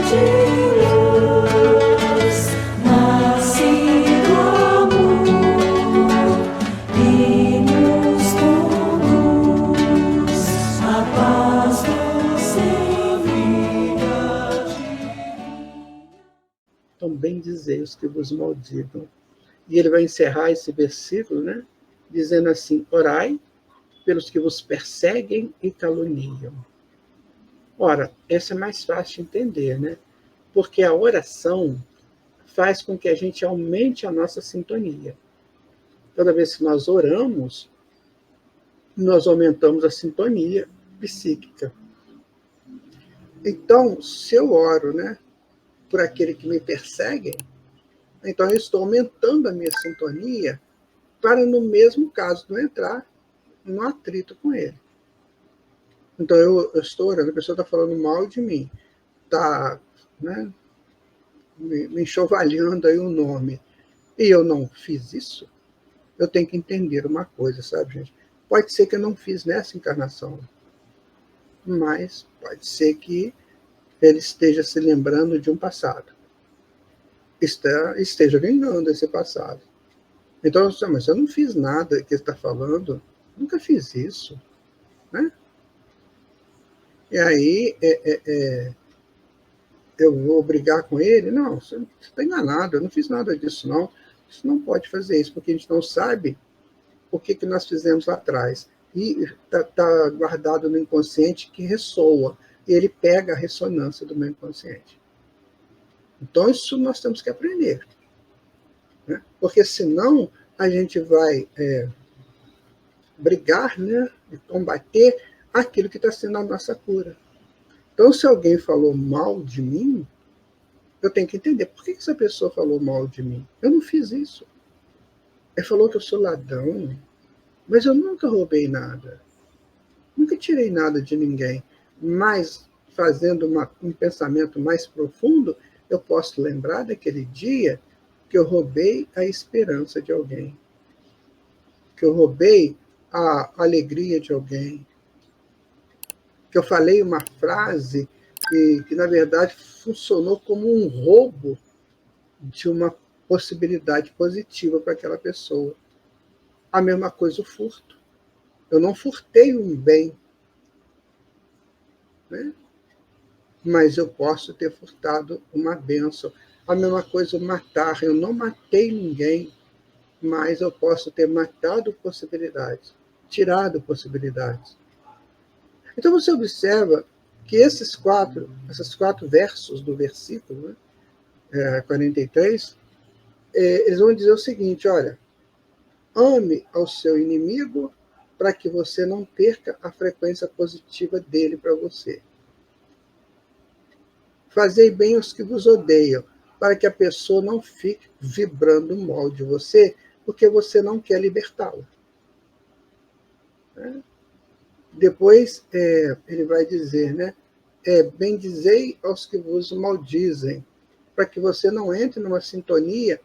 de luz, nasce do amor e nos conduz a paz doce vida divina. Também dizei os que vos maldigam. E ele vai encerrar esse versículo, né, dizendo assim: orai pelos que vos perseguem e caluniam. Ora, essa é mais fácil de entender, né? Porque a oração faz com que a gente aumente a nossa sintonia. Toda vez que nós oramos, nós aumentamos a sintonia psíquica. Então, se eu oro, né, por aquele que me persegue, então eu estou aumentando a minha sintonia para, no mesmo caso, não entrar no atrito com ele. Então eu estou orando, a pessoa está falando mal de mim, está, né, me enxovalhando aí o nome, e eu não fiz isso, eu tenho que entender uma coisa, sabe, gente? Pode ser que eu não fiz nessa encarnação, mas pode ser que ele esteja se lembrando de um passado, esteja vingando esse passado. Então, mas eu não fiz nada que ele está falando, nunca fiz isso, né? E aí eu vou brigar com ele? Não, você está enganado, eu não fiz nada disso, não. Você não pode fazer isso, porque a gente não sabe o que nós fizemos lá atrás. E está guardado no inconsciente que ressoa, e ele pega a ressonância do meu inconsciente. Então, isso nós temos que aprender, né? Porque senão a gente vai brigar, né, e combater aquilo que está sendo a nossa cura. Então, se alguém falou mal de mim, eu tenho que entender por que essa pessoa falou mal de mim. Eu não fiz isso. Ele falou que eu sou ladrão, mas eu nunca roubei nada. Nunca tirei nada de ninguém. Mas, fazendo um pensamento mais profundo, eu posso lembrar daquele dia que eu roubei a esperança de alguém, que eu roubei a alegria de alguém, que eu falei uma frase que na verdade, funcionou como um roubo de uma possibilidade positiva para aquela pessoa. A mesma coisa o furto. Eu não furtei um bem, né? Mas eu posso ter furtado uma bênção. A mesma coisa o matar. Eu não matei ninguém, mas eu posso ter matado possibilidades, tirado possibilidades. Então você observa que esses quatro versos do versículo, né, 43, eles vão dizer o seguinte: olha, ame ao seu inimigo para que você não perca a frequência positiva dele para você. Fazei bem aos que vos odeiam, para que a pessoa não fique vibrando mal de você, porque você não quer libertá-la. Depois, ele vai dizer, né? Bendizei aos que vos maldizem, para que você não entre numa sintonia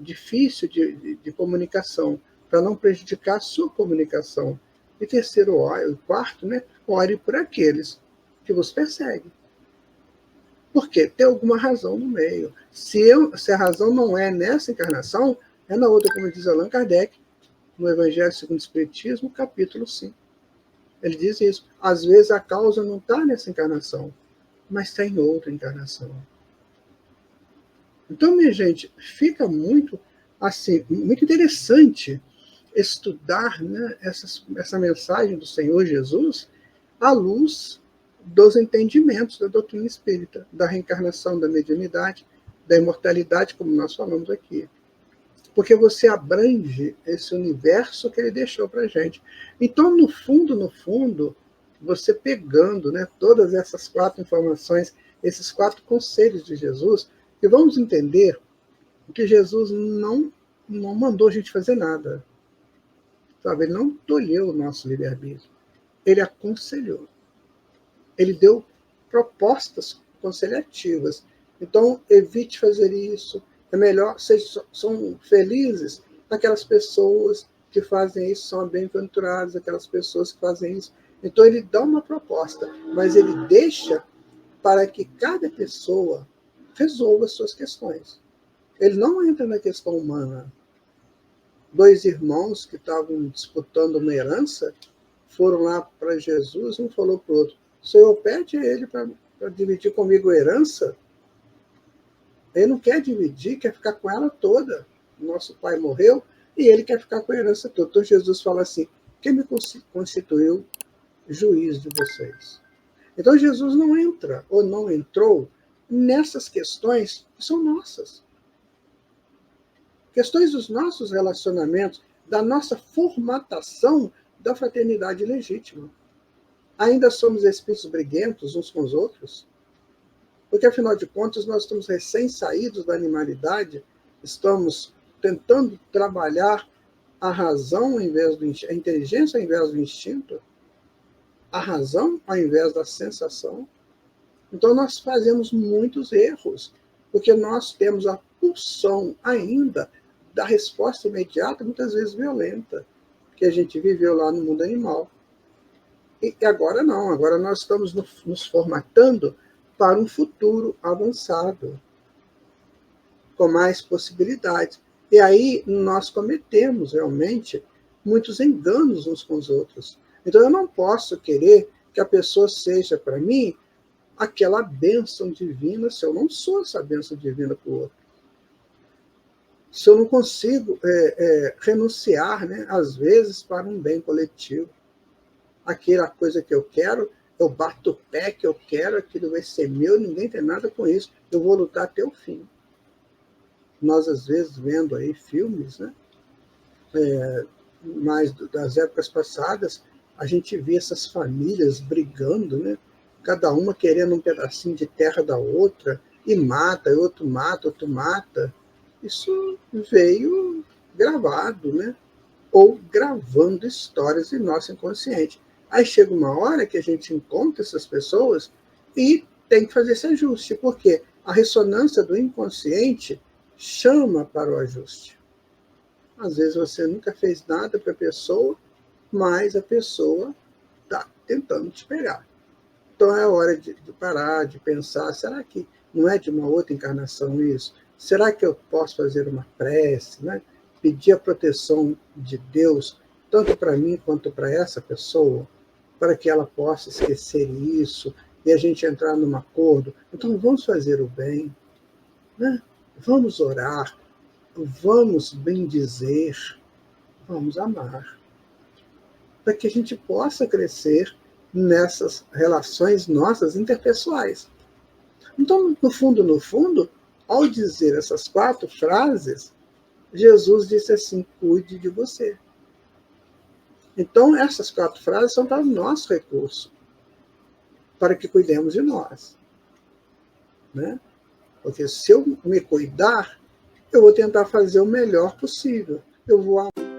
difícil de comunicação, para não prejudicar a sua comunicação. E terceiro, o quarto, né? Ore por aqueles que vos perseguem. Por quê? Tem alguma razão no meio. Se a razão não é nessa encarnação, é na outra, como diz Allan Kardec, no Evangelho segundo o Espiritismo, capítulo 5. Ele diz isso. Às vezes a causa não está nessa encarnação, mas está em outra encarnação. Então, minha gente, fica muito, assim, muito interessante estudar, né, essa mensagem do Senhor Jesus à luz dos entendimentos da doutrina espírita, da reencarnação, da mediunidade, da imortalidade, como nós falamos aqui. Porque você abrange esse universo que ele deixou para a gente. Então, no fundo, você pegando, né, todas essas quatro informações, esses quatro conselhos de Jesus, e vamos entender que Jesus não mandou a gente fazer nada. Sabe? Ele não tolheu o nosso livre-arbítrio. Ele aconselhou. Ele deu propostas conselhativas. Então, evite fazer isso. É melhor, são felizes aquelas pessoas que fazem isso, são bem-aventuradas aquelas pessoas que fazem isso. Então, ele dá uma proposta, mas ele deixa para que cada pessoa resolva as suas questões. Ele não entra na questão humana. Dois irmãos que estavam disputando uma herança foram lá para Jesus, um falou para o outro: Senhor, pede a ele para dividir comigo a herança. Ele não quer dividir, quer ficar com ela toda. Nosso pai morreu e ele quer ficar com a herança toda. Então Jesus fala assim: quem me constituiu juiz de vocês? Então Jesus não entra ou não entrou nessas questões que são nossas. Questões dos nossos relacionamentos, da nossa formatação da fraternidade legítima. Ainda somos espíritos briguentos uns com os outros? Porque, afinal de contas, nós estamos recém-saídos da animalidade, estamos tentando trabalhar a razão ao invés a inteligência ao invés do instinto, a razão ao invés da sensação. Então, nós fazemos muitos erros, porque nós temos a pulsão ainda da resposta imediata, muitas vezes violenta, que a gente viveu lá no mundo animal. E agora não, agora nós estamos nos formatando para um futuro avançado, com mais possibilidades. E aí nós cometemos realmente muitos enganos uns com os outros. Então eu não posso querer que a pessoa seja para mim aquela bênção divina se eu não sou essa bênção divina para o outro. Se eu não consigo renunciar, né, às vezes, para um bem coletivo. Aquela coisa que eu quero, eu bato o pé que eu quero, aquilo vai ser meu, ninguém tem nada com isso. Eu vou lutar até o fim. Nós, às vezes, vendo aí filmes, né, mais das épocas passadas, a gente vê essas famílias brigando, né, cada uma querendo um pedacinho de terra da outra, e mata, e outro mata, outro mata. Isso veio gravado, né? Ou gravando histórias em nosso inconsciente. Aí chega uma hora que a gente encontra essas pessoas e tem que fazer esse ajuste, porque a ressonância do inconsciente chama para o ajuste. Às vezes você nunca fez nada para a pessoa, mas a pessoa está tentando te pegar. Então é hora de parar, de pensar, será que não é de uma outra encarnação isso? Será que eu posso fazer uma prece, né? Pedir a proteção de Deus, tanto para mim quanto para essa pessoa, para que ela possa esquecer isso e a gente entrar num acordo? Então vamos fazer o bem, né? Vamos orar, vamos bendizer, vamos amar, para que a gente possa crescer nessas relações nossas interpessoais. Então, no fundo, ao dizer essas 4 frases, Jesus disse assim: cuide de você. Então, essas 4 frases são para o nosso recurso, para que cuidemos de nós. Né? Porque se eu me cuidar, eu vou tentar fazer o melhor possível. Eu vou amar.